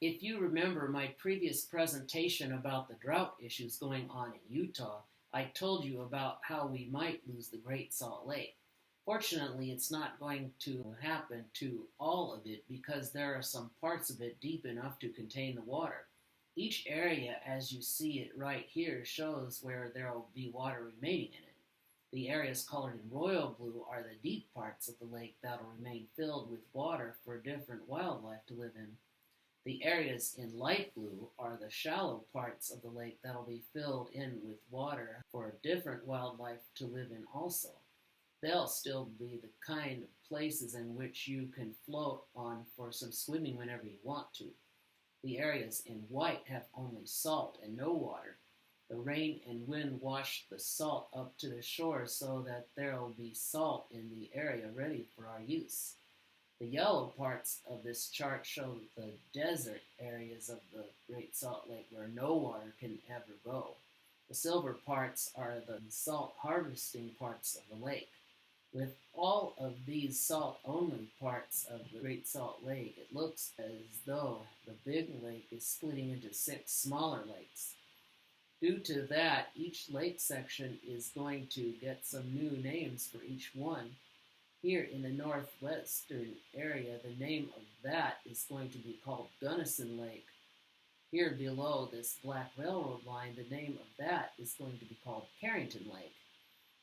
If you remember my previous presentation about the drought issues going on in Utah, I told you about how we might lose the Great Salt Lake. Fortunately, it's not going to happen to all of it because there are some parts of it deep enough to contain the water. Each area, as you see it right here, shows where there will be water remaining in it. The areas colored in royal blue are the deep parts of the lake that will remain filled with water for different wildlife to live in. The areas in light blue are the shallow parts of the lake that will be filled in with water for different wildlife to live in also. They'll still be the kind of places in which you can float on for some swimming whenever you want to. The areas in white have only salt and no water. The rain and wind wash the salt up to the shore so that there will be salt in the area ready for our use. The yellow parts of this chart show the desert areas of the Great Salt Lake where no water can ever go. The silver parts are the salt harvesting parts of the lake. With all of these salt-only parts of the Great Salt Lake, it looks as though the big lake is splitting into 6 smaller lakes. Due to that, each lake section is going to get some new names for each one. Here in the northwestern area, the name of that is going to be called Gunnison Lake. Here below this black railroad line, the name of that is going to be called Carrington Lake.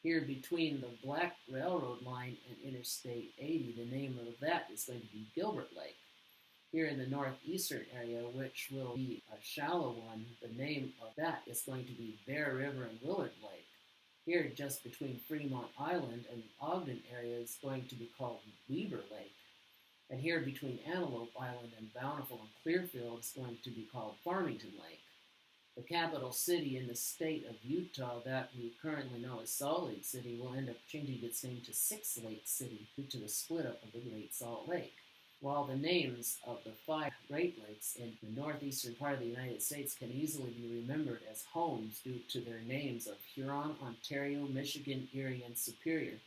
Here between the black railroad line and Interstate 80, the name of that is going to be Gilbert Lake. Here in the northeastern area, which will be a shallow one, the name of that is going to be Bear River and Willard Lake. Here just between Fremont Island and the Ogden area is going to be called Weber Lake. And here between Antelope Island and Bountiful and Clearfield is going to be called Farmington Lake. The capital city in the state of Utah that we currently know as Salt Lake City will end up changing its name to Six Lake City due to the split up of the Great Salt Lake. While the names of the 5 Great Lakes in the northeastern part of the United States can easily be remembered as homes due to their names of Huron, Ontario, Michigan, Erie, and Superior,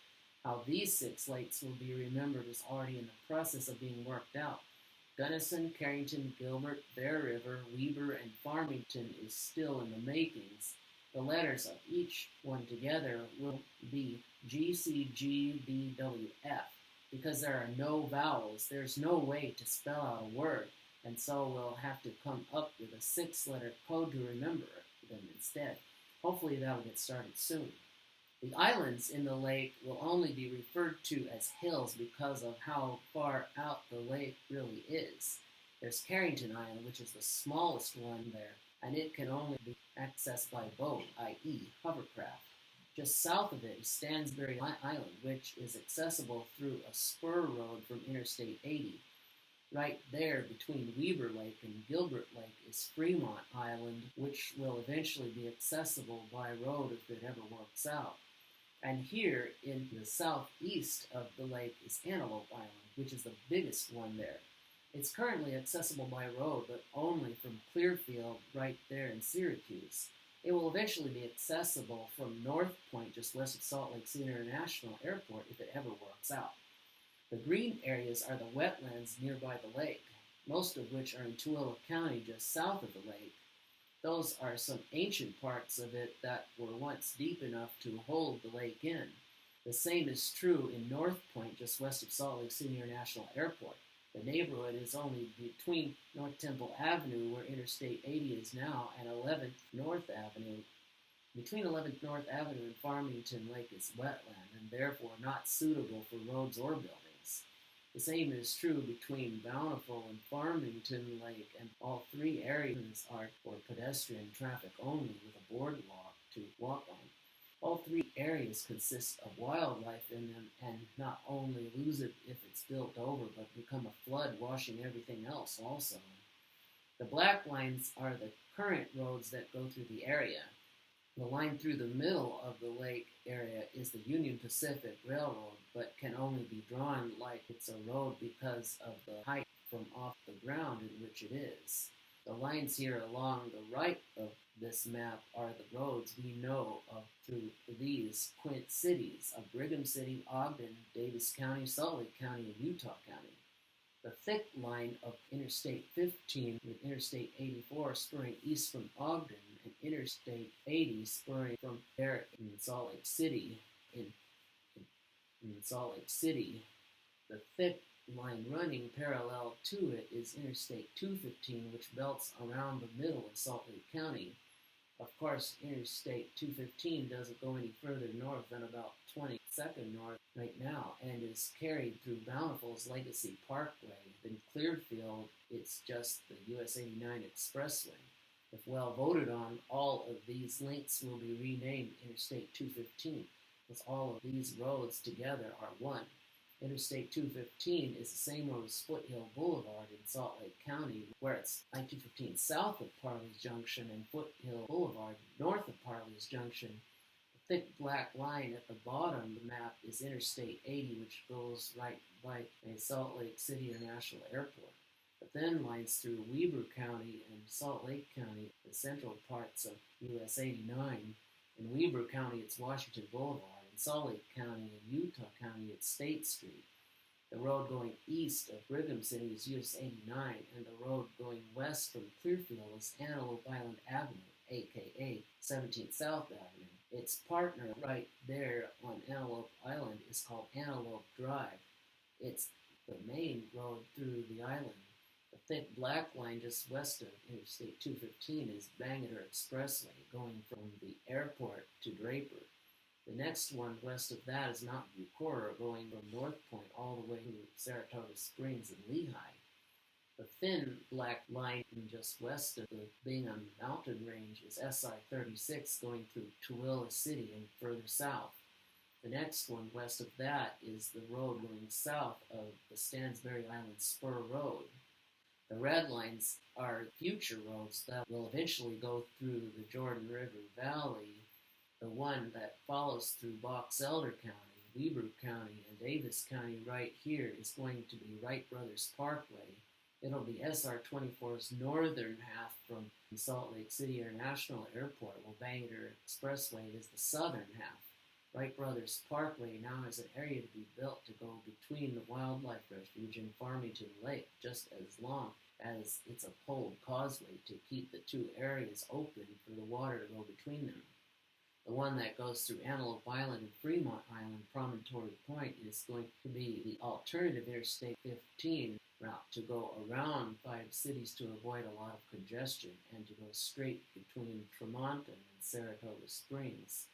how these 6 lakes will be remembered is already in the process of being worked out. Gunnison, Carrington, Gilbert, Bear River, Weber, and Farmington is still in the makings. The letters of each one together will be GCGBWF. Because there are no vowels, there's no way to spell out a word, and so we'll have to come up with a 6-letter code to remember them instead. Hopefully that'll get started soon. The islands in the lake will only be referred to as hills because of how far out the lake really is. There's Carrington Island, which is the smallest one there, and it can only be accessed by boat, i.e. hovercraft. Just south of it is Stansbury Island, which is accessible through a spur road from Interstate 80. Right there between Weber Lake and Gilbert Lake is Fremont Island, which will eventually be accessible by road if it ever works out. And here in the southeast of the lake is Antelope Island, which is the biggest one there. It's currently accessible by road, but only from Clearfield right there in Syracuse. It will eventually be accessible from North Point, just west of Salt Lake City International Airport, if it ever works out. The green areas are the wetlands nearby the lake, most of which are in Tooele County, just south of the lake. Those are some ancient parts of it that were once deep enough to hold the lake in. The same is true in North Point, just west of Salt Lake City International Airport. The neighborhood is only between North Temple Avenue, where Interstate 80 is now, and 11th North Avenue. Between 11th North Avenue and Farmington Lake is wetland, and therefore not suitable for roads or buildings. The same is true between Bountiful and Farmington Lake, and all 3 areas are for pedestrian traffic only, with a boardwalk to walk on. All 3 areas consist of wildlife in them and not only lose it if it's built over, but become a flood washing everything else also. The black lines are the current roads that go through the area. The line through the middle of the lake area is the Union Pacific Railroad, but can only be drawn like it's a road because of the height from off the ground in which it is. The lines here along the right of this map are the roads we know of through these quint cities of Brigham City, Ogden, Davis County, Salt Lake County, and Utah County. The thick line of Interstate 15 with Interstate 84 spurring east from Ogden and Interstate 80 spurring from there in Salt Lake City. In Salt Lake City, the thick line running parallel to it is Interstate 215, which belts around the middle of Salt Lake County. Of course, Interstate 215 doesn't go any further north than about 22nd north right now and is carried through Bountiful's Legacy Parkway. In Clearfield, it's just the US 89 Expressway. If well voted on, all of these links will be renamed Interstate 215, because all of these roads together are one. Interstate 215 is the same road as Foothill Boulevard in Salt Lake County, where it's I-215 south of Parley's Junction and Foothill Boulevard north of Parley's Junction. The thick black line at the bottom of the map is Interstate 80, which goes right by Salt Lake City International Airport. The thin lines through Weber County and Salt Lake County, the central parts of US 89. In Weber County, it's Washington Boulevard. In Salt Lake County and Utah County, it's State Street. The road going east of Brigham City is US 89, and the road going west from Clearfield is Antelope Island Avenue, aka 17th South Avenue. Its partner right there on Antelope Island is called Antelope Drive. It's the main road through the island. The thick black line just west of Interstate 215 is Bangerter Expressway, going from the airport to Draper. The next one west of that is Mountain View Corridor, going from North Point all the way to Saratoga Springs and Lehigh. The thin black line just west of the Bingham Mountain Range is SI-36, going through Tooele City and further south. The next one west of that is the road going south of the Stansbury Island Spur Road. The red lines are future roads that will eventually go through the Jordan River Valley. The one that follows through Box Elder County, Weber County, and Davis County right here is going to be Wright Brothers Parkway. It'll be SR-24's northern half from Salt Lake City International Airport, while Bangerter Expressway is the southern half. Wright Brothers Parkway now has an area to be built to go between the Wildlife Refuge and Farmington Lake, just as long as it's a poled causeway to keep the two areas open for the water to go between them. The one that goes through Antelope Island and Fremont Island, Promontory Point, is going to be the alternative Interstate 15 route to go around 5 cities to avoid a lot of congestion and to go straight between Tremonton and Saratoga Springs.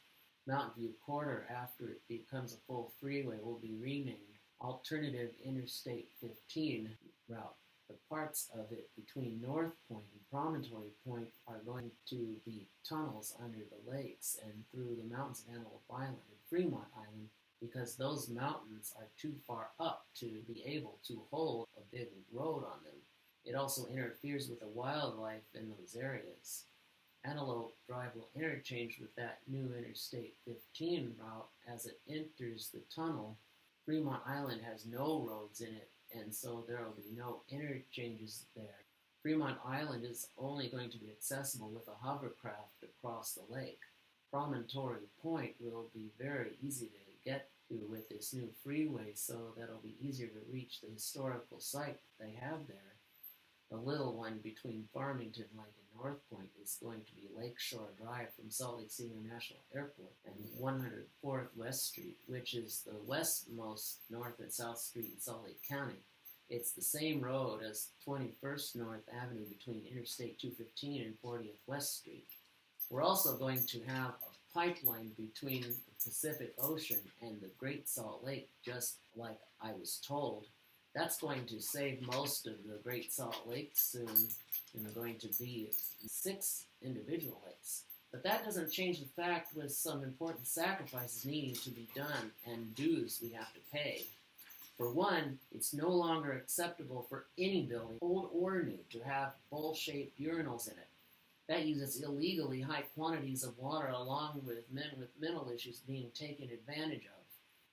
Mountain View Corridor, after it becomes a full freeway, will be renamed Alternative Interstate 15 route. The parts of it between North Point and Promontory Point are going to be tunnels under the lakes and through the mountains of Antelope Island and Fremont Island, because those mountains are too far up to be able to hold a big road on them. It also interferes with the wildlife in those areas. Antelope Drive will interchange with that new Interstate 15 route as it enters the tunnel. Fremont Island has no roads in it, and so there will be no interchanges there. Fremont Island is only going to be accessible with a hovercraft across the lake. Promontory Point will be very easy to get to with this new freeway, so that'll be easier to reach the historical site they have there. The little one between Farmington Lake and North Point is going to be Lakeshore Drive from Salt Lake City International Airport and 104th West Street, which is the westmost North and South Street in Salt Lake County. It's the same road as 21st North Avenue between Interstate 215 and 40th West Street. We're also going to have a pipeline between the Pacific Ocean and the Great Salt Lake, just like I was told. That's going to save most of the Great Salt Lake soon, and they're going to be 6 individual lakes. But that doesn't change the fact with some important sacrifices needing to be done and dues we have to pay. For one, it's no longer acceptable for any building, old or new, to have bowl-shaped urinals in it. That uses illegally high quantities of water, along with men with mental issues being taken advantage of.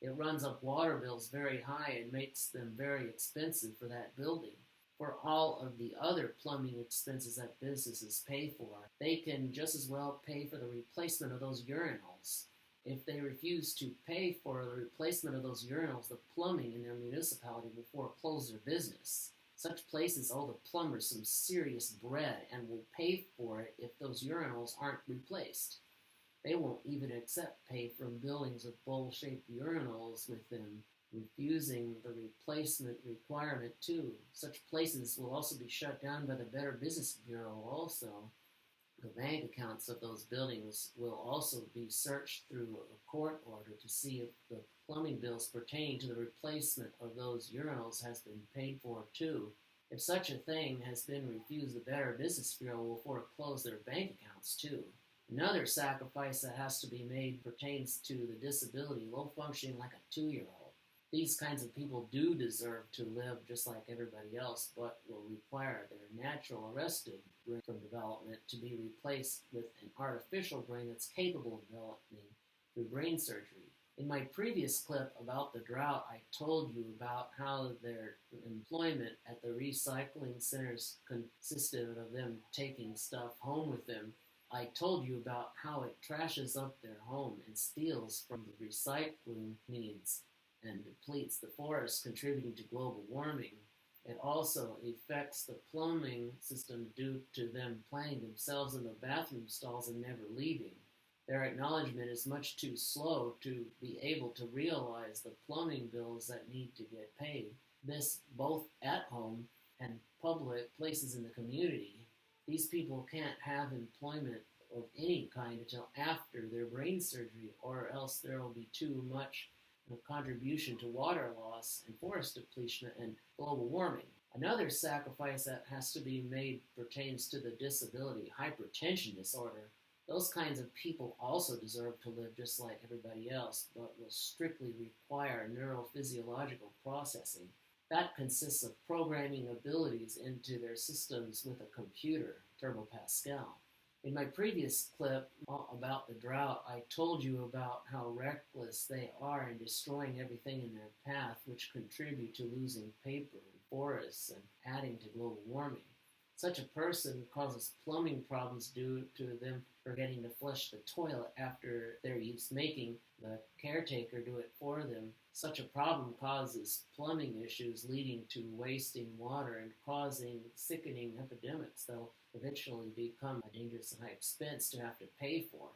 It runs up water bills very high and makes them very expensive for that building. For all of the other plumbing expenses that businesses pay for, they can just as well pay for the replacement of those urinals. if they refuse to pay for the replacement of those urinals, the plumbing in their municipality will foreclose their business. Such places owe the plumbers some serious bread and will pay for it if those urinals aren't replaced. They won't even accept pay from buildings with bowl-shaped urinals with them, refusing the replacement requirement too. Such places will also be shut down by the Better Business Bureau also. The bank accounts of those buildings will also be searched through a court order to see if the plumbing bills pertaining to the replacement of those urinals has been paid for too. If such a thing has been refused, the Better Business Bureau will foreclose their bank accounts too. Another sacrifice that has to be made pertains to the disability, low functioning like a 2-year-old. These kinds of people do deserve to live just like everybody else, but will require their natural arrested brain from development to be replaced with an artificial brain that's capable of developing through brain surgery. In my previous clip about the drought, I told you about how their employment at the recycling centers consisted of them taking stuff home with them. I told you about how it trashes up their home and steals from the recycling needs and depletes the forest, contributing to global warming. It also affects the plumbing system due to them planting themselves in the bathroom stalls and never leaving. Their acknowledgement is much too slow to be able to realize the plumbing bills that need to get paid. This both at home and public places in the community. These people can't have employment of any kind until after their brain surgery, or else there will be too much contribution to water loss and forest depletion and global warming. Another sacrifice that has to be made pertains to the disability, hypertension disorder. Those kinds of people also deserve to live just like everybody else, but will strictly require neurophysiological processing. That consists of programming abilities into their systems with a computer, Turbo Pascal. In my previous clip about the drought, I told you about how reckless they are in destroying everything in their path, which contribute to losing paper and forests and adding to global warming. Such a person causes plumbing problems due to them forgetting to flush the toilet after their use, making the caretaker do it for them. Such a problem causes plumbing issues, leading to wasting water and causing sickening epidemics that will eventually become a dangerous and high expense to have to pay for.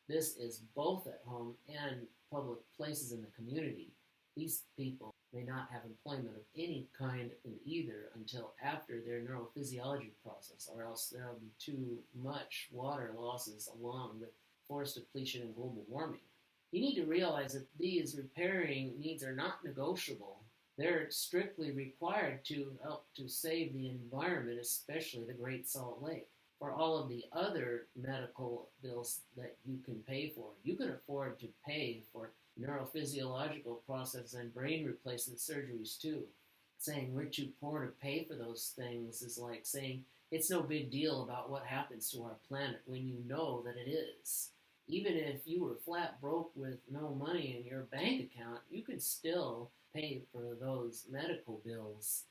This is both at home and public places in the community. These people may not have employment of any kind in either until after their neurophysiology process, or else there will be too much water losses along with forest depletion and global warming. You need to realize that these repairing needs are not negotiable. They're strictly required to help to save the environment, especially the Great Salt Lake. For all of the other medical bills that you can pay for, you can afford to pay for neurophysiological process and brain replacement surgeries too. Saying we're too poor to pay for those things is like saying it's no big deal about what happens to our planet when you know that it is. Even if you were flat broke with no money in your bank account, you could still pay for those medical bills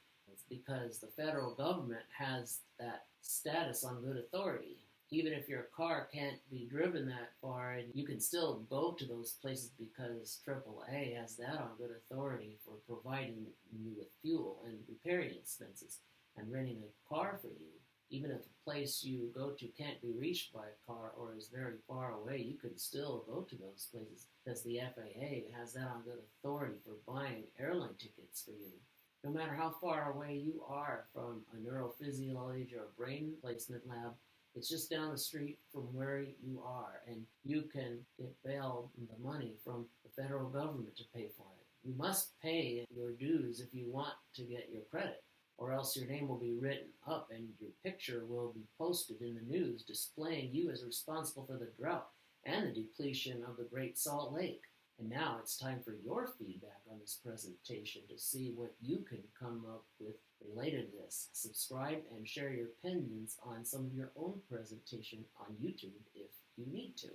because the federal government has that status on good authority. Even if your car can't be driven that far, you can still go to those places because AAA has that on good authority for providing you with fuel and repairing expenses and renting a car for you. Even if the place you go to can't be reached by a car or is very far away, you can still go to those places because the FAA has that on good authority for buying airline tickets for you. No matter how far away you are from a neurophysiology or brain replacement lab, it's just down the street from where you are, and you can get bail the money from the federal government to pay for it. You must pay your dues if you want to get your credit, or else your name will be written up and your picture will be posted in the news displaying you as responsible for the drought and the depletion of the Great Salt Lake. And now it's time for your feedback on this presentation to see what you can come up with related to this. Subscribe and share your opinions on some of your own presentation on YouTube if you need to.